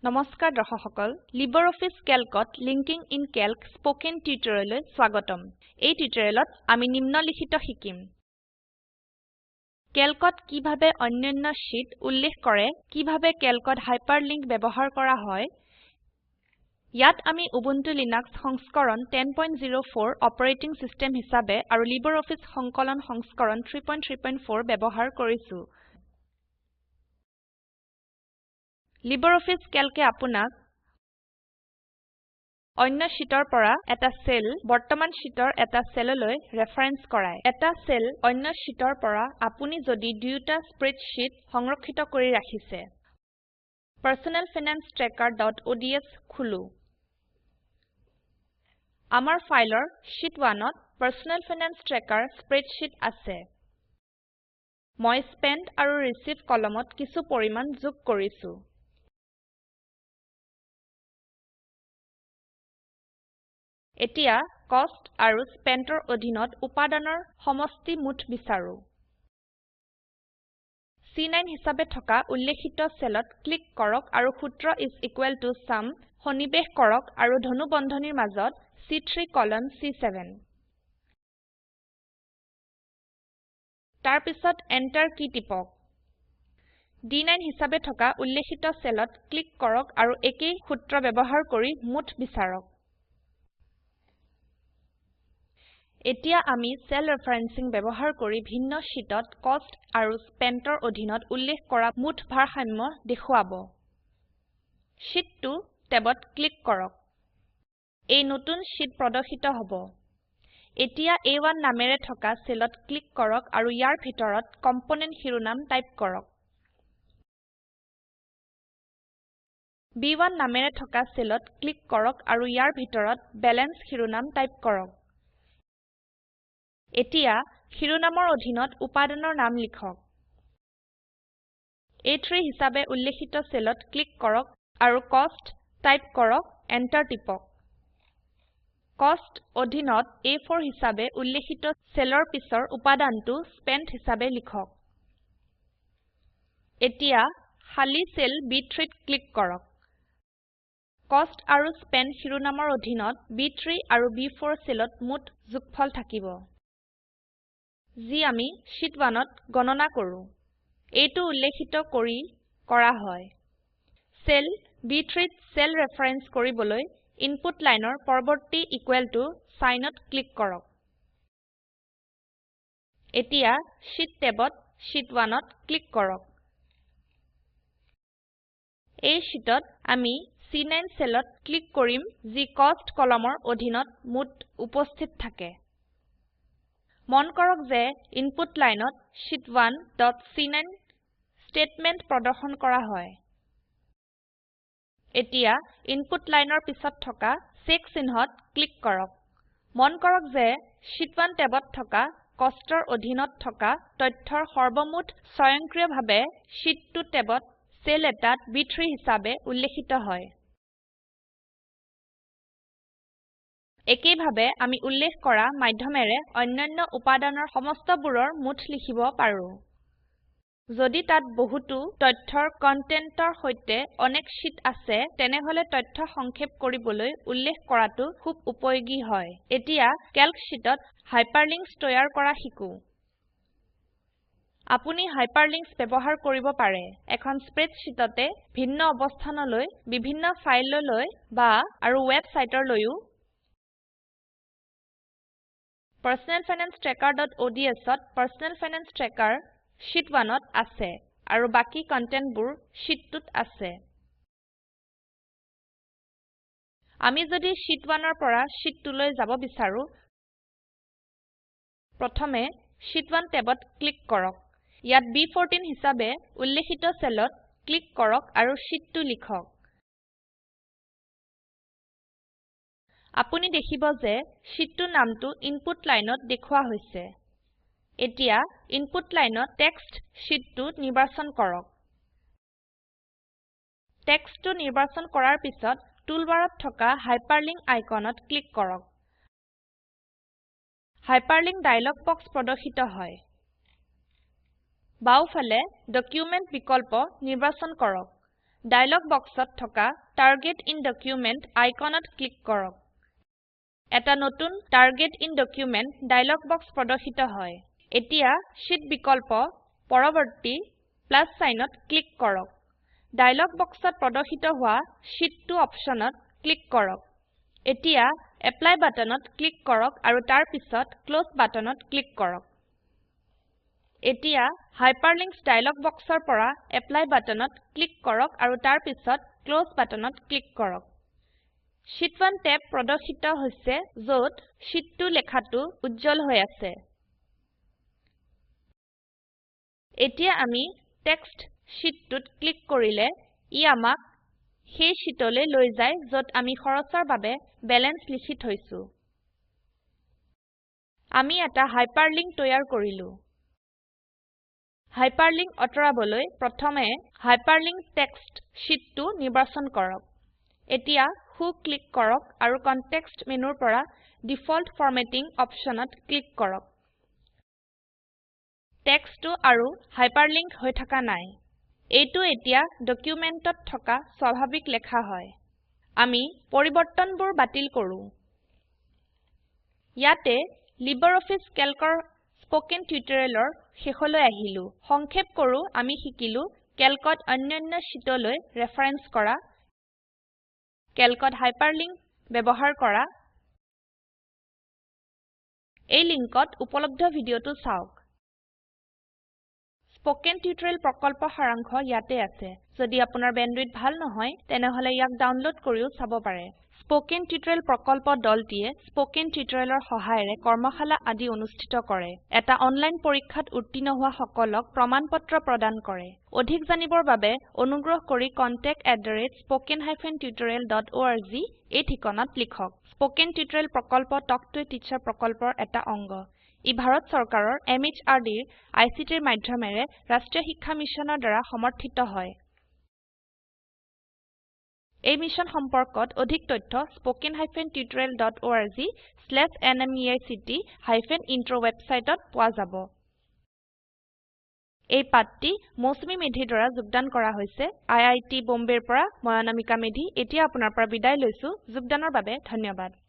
নমস্কাৰ দৰ্শক সকল LibreOffice Calcত লিংকিং ইন Calc স্পোকেন টিউটোৰিয়েললৈ স্বাগতম এই টিউটোৰিয়েলত আমি নিম্নলিখিত শিকিম Calcত কিভাবে অন্যান্য শীট উল্লেখ কৰে কিভাবে Calcত হাইপাৰলিংক ব্যৱহাৰ কৰা হয় ইয়াত আমি উবুন্টু লিনাক্স সংস্কৰণ 1004 অপাৰেটিং সিস্টেম হিসাবে আৰু LibreOffice সংকলন সংস্কৰণ 334 ব্যৱহাৰ কৰিছো LibreOffice Calc-এ আপোনাক অন্য শীটৰ পৰা এটা সেল বৰ্তমান শীটৰ এটা সেললৈ ৰেফাৰেন্স কৰায় এটা সেল অন্য শীটৰ পৰা আপুনি যদি দুয়োটা স্প্ৰেডশীট সংৰক্ষিত কৰি ৰাখিছে Personal Finance Tracker.ods খুলো আমাৰ ফাইলৰ sheet 1ত Personal Finance Tracker spreadsheet আছে মই spent আৰু receive কলমত কিছু পৰিমাণ যোগ কৰিছো এতিয়া cost আৰু spentৰ অধীনত উপাদানৰ সমষ্টি মুঠ বিচাৰো C9 হিসাবে থকা উল্লেখিত সেলত ক্লিক কৰক আৰু সূত্ৰ is equal to sum সন্নিবেশ কৰক আৰু ধনুবন্ধনীৰ মাজত C3 colon C7 তাৰ পিছত enter কি টিপক D9 হিসাবে থকা উল্লেখিত সেলত ক্লিক কৰক আৰু একেই সূত্ৰ ব্যৱহাৰ কৰি মুঠ বিচাৰক এতিয়া আমি সেল ৰেফাৰেন্সিং ব্যৱহাৰ কৰি ভিন্ন শীটত কষ্ট আৰু স্পেন্টৰ অধীনত উল্লেখ কৰা মুঠ ভাৰসাম্য দেখুৱাব শীট 2 টেবত ক্লিক কৰক এই নতুন শীট প্ৰদৰ্শিত হ'ব এতিয়া A1 নামেৰে থকা সেলত ক্লিক কৰক আৰু ইয়াৰ ভিতৰত কম্পোনেন্ট শিৰোনাম টাইপ কৰক B1 নামেৰে থকা সেলত ক্লিক কৰক আৰু ইয়াৰ ভিতৰত বেলেন্স শিৰোনাম টাইপ কৰক এতিয়া শিৰোনামৰ অধীনত উপাদানৰ নাম লিখক A3 হিসাবে উল্লেখিত সেলত ক্লিক কৰক আৰু কষ্ট টাইপ কৰক এন্টাৰ টিপক কষ্ট অধীনত A4 হিসাবে উল্লেখিত সেলৰ পিছৰ উপাদানটো স্পেন্ট হিসাবে লিখক এতিয়া খালি সেল B3ত ক্লিক কৰক কষ্ট আৰু স্পেন্ট শিৰোনামৰ অধীনত B3 আৰু B4 সেলত মুঠ যোগফল থাকিব যি আমি শীট 1ত গণনা কৰো এইটো উল্লেখিত কৰা হয় সেল B3ত সেল ৰেফাৰেন্স কৰিবলৈ ইনপুট লাইনৰ পৰৱৰ্তী ইকুৱেল টু সাইনত ক্লিক কৰক এতিয়া শীট টেবত শীট 1ত ক্লিক কৰক এই শীটত আমি C9 সেলত ক্লিক কৰিম যি কষ্ট কলমৰ অধীনত মুঠ উপস্থিত থাকে মন কৰক যে ইনপুট লাইনত sheet1.c9 স্টেটমেন্ট প্ৰদৰ্শন কৰা হয় এতিয়া ইনপুট লাইনৰ পিছত থকা চেক চিহ্নত ক্লিক কৰক মন কৰক যে sheet 1 টেবত থকা কষ্টৰ অধীনত থকা তথ্যৰ সৰ্বমুঠ স্বয়ংক্ৰিয়ভাৱে sheet 2 টেবত সেল এটাত B3 হিসাবে উল্লেখিত হয় একেইভাবে আমি উল্লেখ কৰা মাধ্যমেৰে অন্যান্য উপাদানৰ সমস্তবোৰৰ মুঠ লিখিব পাৰো যদি তাত বহুতো তথ্যৰ কন্টেন্টৰ সৈতে অনেক শীট আছে তেনেহলে তথ্য সংক্ষেপ কৰিবলৈ উল্লেখ কৰাটো খুব উপযোগী হয় এতিয়া ক্যালক শীটত হাইপাৰলিংকছ তৈয়াৰ কৰা শিকো আপুনি হাইপাৰলিংকছ ব্যৱহাৰ কৰিব পাৰে এখন স্প্ৰেডশীটতে ভিন্ন অৱস্থানলৈ বিভিন্ন ফাইললৈ বা আৰু ওয়েবসাইটৰলৈও Personal Finance Tracker.ods ত Personal Finance Tracker sheet 1ত আছে আৰু বাকি কন্টেন্টবোৰ sheet 2ত আছে আমি যদি sheet 1ৰ পৰা sheet 2লৈ যাব বিচাৰো প্ৰথমে sheet 1 টেবত ক্লিক কৰক ইয়াত B14 হিসাবে উল্লেখিত সেলত ক্লিক কৰক আৰু sheet 2 লিখক আপুনি দেখিব যে sheet 2 নামটো ইনপুট লাইনত দেখুৱা হৈছে এতিয়া ইনপুট লাইনত টেক্সট sheet 2 নিৰ্বাচন কৰক টেক্সটটো নিৰ্বাচন কৰাৰ পিছত টুলবাৰত থকা হাইপাৰলিংক আইকনত ক্লিক কৰক হাইপাৰলিংক ডায়লগ বক্স প্ৰদৰ্শিত হয় বাওফালে ডকুমেন্ট বিকল্প নিৰ্বাচন কৰক ডায়লগ বক্সত থকা টাৰ্গেট ইন ডকুমেন্ট আইকনত ক্লিক কৰক এটা নতুন target in document dialog box প্ৰদৰ্শিত হয় এতিয়া শীট বিকল্প পৰৱৰ্তী প্লাস সাইনত ক্লিক কৰক ডায়লগ বক্সত প্ৰদৰ্শিত হোৱা শীট 2 অপশনত ক্লিক কৰক এতিয়া এপ্লাই বাটনত ক্লিক কৰক আৰু তাৰ পিছত ক্লোজ বাটনত ক্লিক কৰক এতিয়া হাইপাৰলিংকছ ডায়লগ বক্সৰ পৰা এপ্লাই বাটনত ক্লিক কৰক আৰু তাৰ পিছত ক্লোজ বাটনত ক্লিক কৰক শীট 1 টেব প্ৰদৰ্শিত হৈছে য'ত শীট 2 লেখাটো উজ্জ্বল হৈ আছে এতিয়া আমি টেক্সট শীট 2ত ক্লিক কৰিলে ই আমাক সেই শীটলৈ লৈ যায় য'ত আমি খৰচৰ বাবে বেলেন্স লিখি থৈছো আমি এটা হাইপাৰলিংক তৈয়াৰ কৰিলো হাইপাৰলিংক অতৰাবলৈ প্ৰথমে হাইপাৰলিংক টেক্সট শীট 2 নিৰ্বাচন কৰক এতিয়া হু ক্লিক কৰক আৰু কনটেক্সট মেনুৰ পৰা ডিফল্ট ফৰমেটিং অপশনত ক্লিক কৰক টেক্সটটো আৰু হাইপাৰলিংক হৈ থকা নাই এইটো এতিয়া ডকুমেন্টত থকা স্বাভাৱিক লেখা হয় আমি পৰিবৰ্তনবোৰ বাতিল কৰো ইয়াতে লিব্ৰিঅফিছ ক্যালকৰ স্পোকেন টিউটোৰিয়েলৰ শেষলৈ আহিলো সংক্ষেপ কৰো আমি শিকিলো ক্যালকত অন্যান্য শীটলৈ ৰেফাৰেন্স কৰা ক্যালকত হাইপাৰলিংক ব্যৱহাৰ কৰা এই লিংকত উপলব্ধ ভিডিওটো চাওক স্পোকেন টিউটোৰিয়েল প্ৰকল্প সাৰাংশ ইয়াতে আছে যদি আপোনাৰ বেণ্ডৱিডথ ভাল নহয় তেনেহলে ইয়াক ডাউনলোড কৰিও চাব পাৰে স্পোকেন টিউটোৰিয়েল প্ৰকল্প দলটিয়ে স্পোকেন টিউটোৰিয়েলৰ সহায়েৰে কৰ্মশালা আদি অনুষ্ঠিত কৰে এটা অনলাইন পৰীক্ষাত উত্তীৰ্ণ হোৱা সকলক প্ৰমাণপত্ৰ প্ৰদান কৰে অধিক জানিবৰ বাবে অনুগ্ৰহ কৰি contact@spoken-tutorial.org এই ঠিকনাত লিখক স্পোকেন টিউটোৰিয়েল প্ৰকল্প টক টু এ টিচাৰ প্ৰকল্পৰ এটা অংগ ই ভাৰত চৰকাৰৰ MHRDৰ ICTৰ মাধ্যমেৰে ৰাষ্ট্ৰীয় শিক্ষা মিছনৰ দ্বাৰা সমৰ্থিত হয় এই মিশন সম্পৰ্কত অধিক তথ্য spoken-tutorial.org/nmeict-intro ওয়েবসাইটত পোৱা যাব এই পাঠটি মৌচুমী মেধিৰ দ্বাৰা যোগদান কৰা হৈছে IIT বম্বেৰ পৰা মই অনামিকা মেধি এতিয়া আপোনাৰ পৰা বিদায় লৈছো যোগদানৰ বাবে ধন্যবাদ